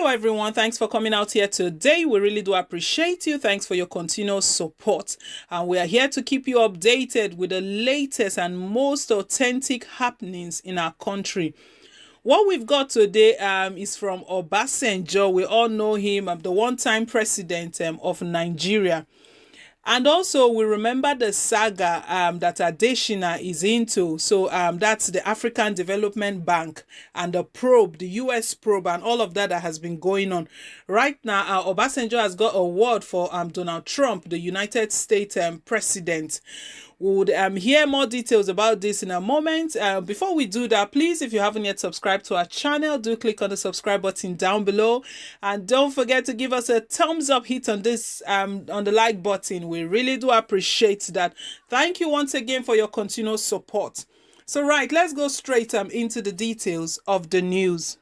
Hello everyone, thanks for coming out here today. We really do appreciate you. Thanks for your continuous support. And we are here to keep you updated with the latest and most authentic happenings in our country. What we've got today is from Obasanjo. We all know him, the one-time president of Nigeria. And also, we remember the saga that Adesina is into. So that's the African Development Bank and the probe, the U.S. probe, and all of that has been going on. Right now, Obasanjo has got a word for Donald Trump, the United States president. We would hear more details about this in a moment. Before we do that, please, if you haven't yet subscribed to our channel, do click on the subscribe button down below. And don't forget to give us a thumbs up, hit on this, on the like button. We really do appreciate that. Thank you once again for your continuous support. So right, let's go straight into the details of the news.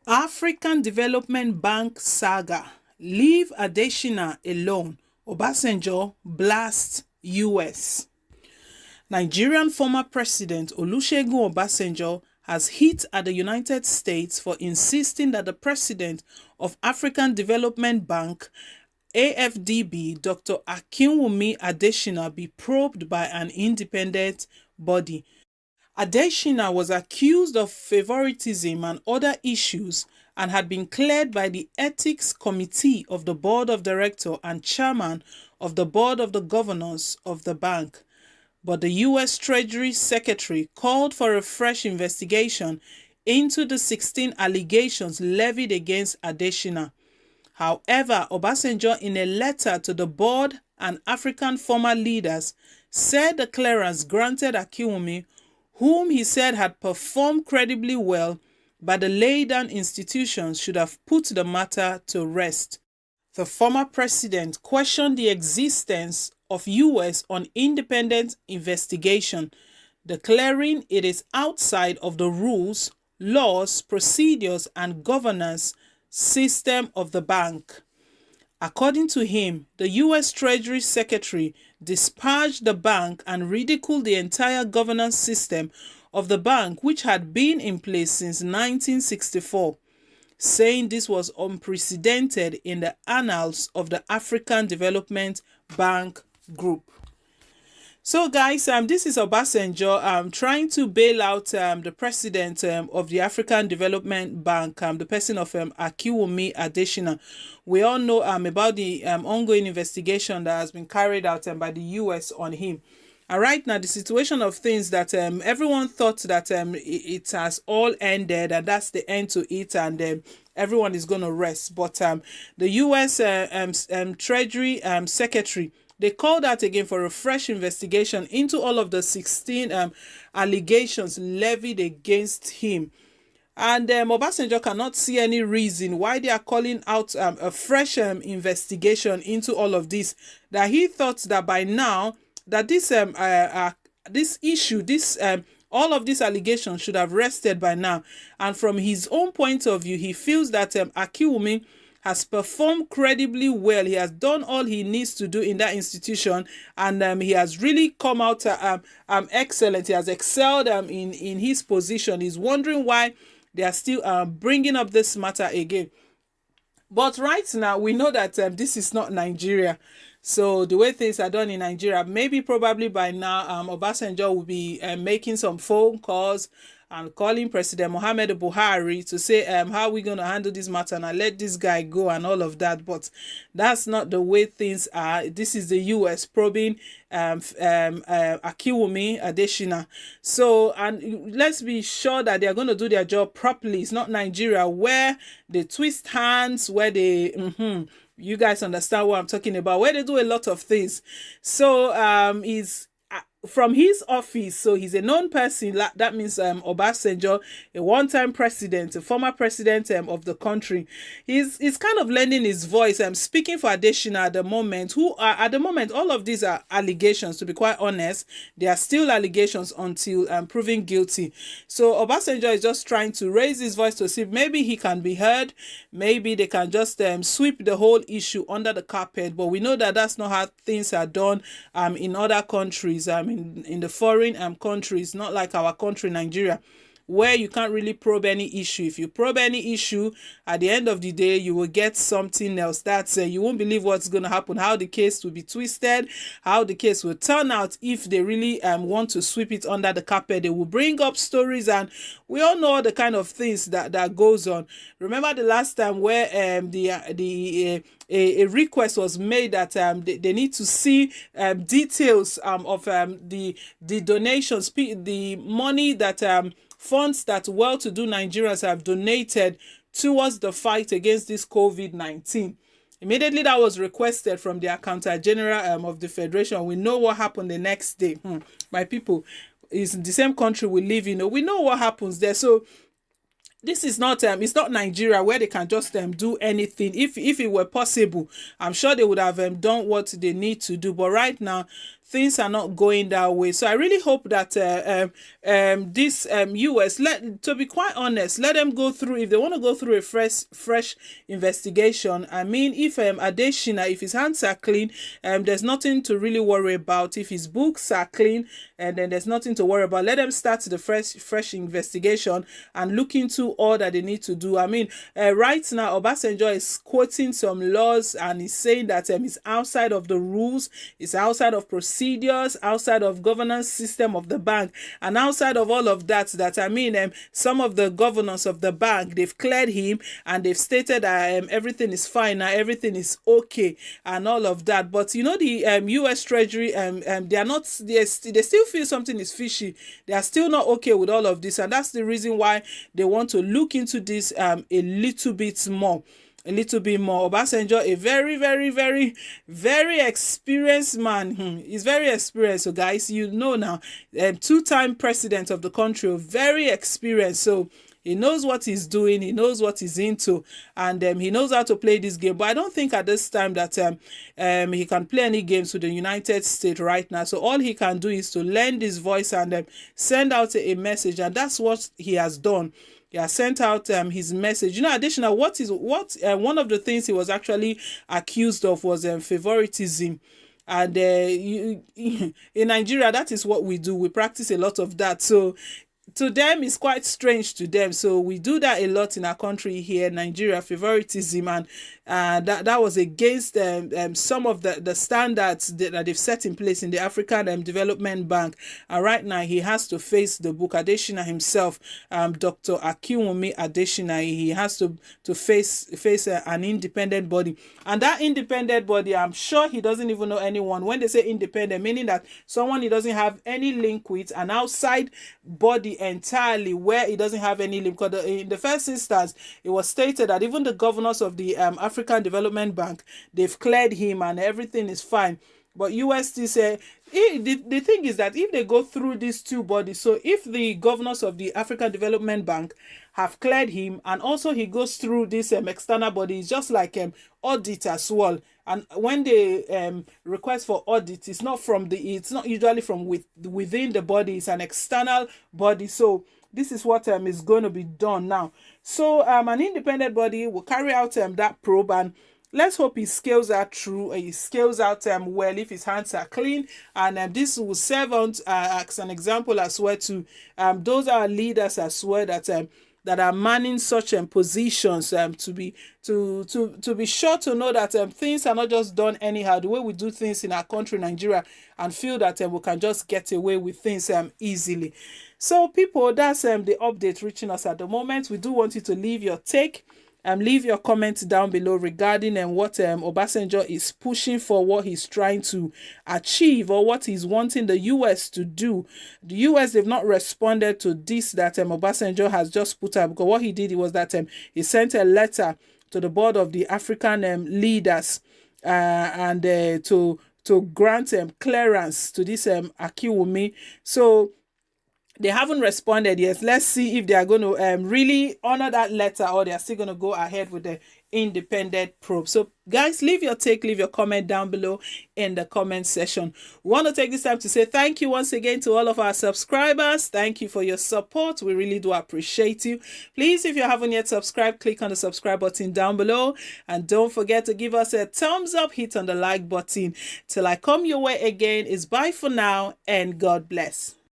African Development Bank saga. Leave Adesina alone. Obasanjo blasts U.S. Nigerian former President Olusegun Obasanjo has hit at the United States for insisting that the president of African Development Bank, AFDB, Dr. Akinwumi Adesina, be probed by an independent body. Adesina was accused of favoritism and other issues and had been cleared by the Ethics Committee of the Board of Directors and Chairman of the Board of the Governors of the bank. But the U.S. Treasury Secretary called for a fresh investigation into the 16 allegations levied against Adesina. However, Obasanjo, in a letter to the board and African former leaders, said the clearance granted Akinwumi, whom he said had performed credibly well by the laid-down institutions, should have put the matter to rest. The former president questioned the existence of U.S. on independent investigation, declaring it is outside of the rules, laws, procedures, and governance system of the bank. According to him, the U.S. Treasury Secretary disparaged the bank and ridiculed the entire governance system of the bank, which had been in place since 1964. Saying this was unprecedented in the annals of the African Development Bank Group. So guys, this is Obasanjo trying to bail out the president of the African Development Bank, the person of Akinwumi Adesina. We all know about the ongoing investigation that has been carried out by the U.S. on him. And right now, the situation of things that everyone thought that it has all ended and that's the end to it, and everyone is going to rest. But the U.S. Treasury Secretary, they called out again for a fresh investigation into all of the 16 allegations levied against him. And Obasanjo cannot see any reason why they are calling out a fresh investigation into all of this. That he thought that by now, that this issue, all of these allegations should have rested by now. And from his own point of view, he feels that Akinwumi has performed credibly well. He has done all he needs to do in that institution, and he has really come out excellent. He has excelled in his position. He's wondering why they are still bringing up this matter again. But right now, we know that this is not Nigeria. So the way things are done in Nigeria, probably by now, Obasanjo will be making some phone calls and calling President Muhammadu Buhari to say, how are we going to handle this matter and let this guy go and all of that. But that's not the way things are. This is the U.S. probing Akinwumi Adesina. So, and let's be sure that they are going to do their job properly. It's not Nigeria where they twist hands, where they... you guys understand what I'm talking about, where they do a lot of things. So he's from his office, so he's a known person. That means Obasanjo, a one-time president, a former president of the country. He's kind of lending his voice. Speaking for Adesina at the moment, all of these are allegations. To be quite honest, they are still allegations until proven guilty. So Obasanjo is just trying to raise his voice to see maybe he can be heard. Maybe they can just sweep the whole issue under the carpet. But we know that that's not how things are done in other countries. In the foreign countries, not like our country, Nigeria. where you can't really probe any issue. If you probe any issue, at the end of the day, you will get something else. That's you won't believe what's going to happen, how the case will be twisted, how the case will turn out. If they really want to sweep it under the carpet, they will bring up stories, and we all know the kind of things that goes on. Remember the last time where a request was made that they need to see details of the donations, the money that funds that well-to-do Nigerians have donated towards the fight against this COVID-19. Immediately that was requested from the Accountant General of the Federation. We know what happened the next day. My people, it's the same country we live in. We know what happens there. So this is not it's not Nigeria where they can just do anything. If it were possible, I'm sure they would have done what they need to do. But right now, things are not going that way. So I really hope that this U.S. to be quite honest, let them go through, if they want to go through a fresh investigation. I mean, if Adesina, if his hands are clean, there's nothing to really worry about. If his books are clean, and then there's nothing to worry about. Let them start the fresh investigation and look into all that they need to do. I mean, right now Obasanjo is quoting some laws, and he's saying that it's outside of the rules, it's outside of procedures, outside of governance system of the bank, and outside of all of that. I mean, some of the governors of the bank, they've cleared him and they've stated that everything is fine now, everything is okay, and all of that. But you know, the U.S. Treasury, they are not, they still feel something is fishy. They are still not okay with all of this, and that's the reason why they want to look into this a little bit more. Obasanjo, a very, very, very, very experienced man. He's very experienced. So guys, you know now, two-time president of the country, very experienced. So he knows what he's doing, he knows what he's into, and he knows how to play this game. But I don't think at this time that he can play any games with the United States right now. So all he can do is to lend his voice and send out a message, and that's what he has done. He has sent out his message. You know, additional, one of the things he was actually accused of was favoritism. And in Nigeria, that is what we do. We practice a lot of that. So to them, it's quite strange to them. So we do that a lot in our country here, Nigeria, favoritism, and that was against some of the standards that they've set in place in the African Development Bank. And right now, he has to face the book. Adesina himself, Dr. Akinwumi Adesina, he has to face an independent body. And that independent body, I'm sure he doesn't even know anyone. When they say independent, meaning that someone he doesn't have any link with, an outside body entirely where he doesn't have any link. Because in the first instance, it was stated that even the governors of the African Development Bank, they've cleared him and everything is fine. But US still say, the thing is that if they go through these two bodies, so if the governors of the African Development Bank have cleared him, and also he goes through this external body, it's just like audit as well. And when they request for audit, it's not usually from within the body, it's an external body. So this is what is going to be done now. So an independent body will carry out that probe, and let's hope he scales out through. He scales out well if his hands are clean, and this will serve on as an example as well to those are leaders as well that are manning such positions to be sure to know that things are not just done anyhow, the way we do things in our country, Nigeria, and feel that we can just get away with things easily. So people, that's the update reaching us at the moment. We do want you to leave your take. Leave your comments down below regarding what Obasanjo is pushing for, what he's trying to achieve, or what he's wanting the U.S. to do. The U.S., they've not responded to this that Obasanjo has just put up, because what he did was that he sent a letter to the board of the African leaders and to grant clearance to this Akinwumi. So they haven't responded yet. Let's see if they are going to really honor that letter, or they are still going to go ahead with the independent probe. So guys, leave your take, leave your comment down below in the comment section. We want to take this time to say thank you once again to all of our subscribers. Thank you for your support. We really do appreciate you. Please, if you haven't yet subscribed, click on the subscribe button down below, and don't forget to give us a thumbs up, hit on the like button. Till I come your way again, it's bye for now, and God bless.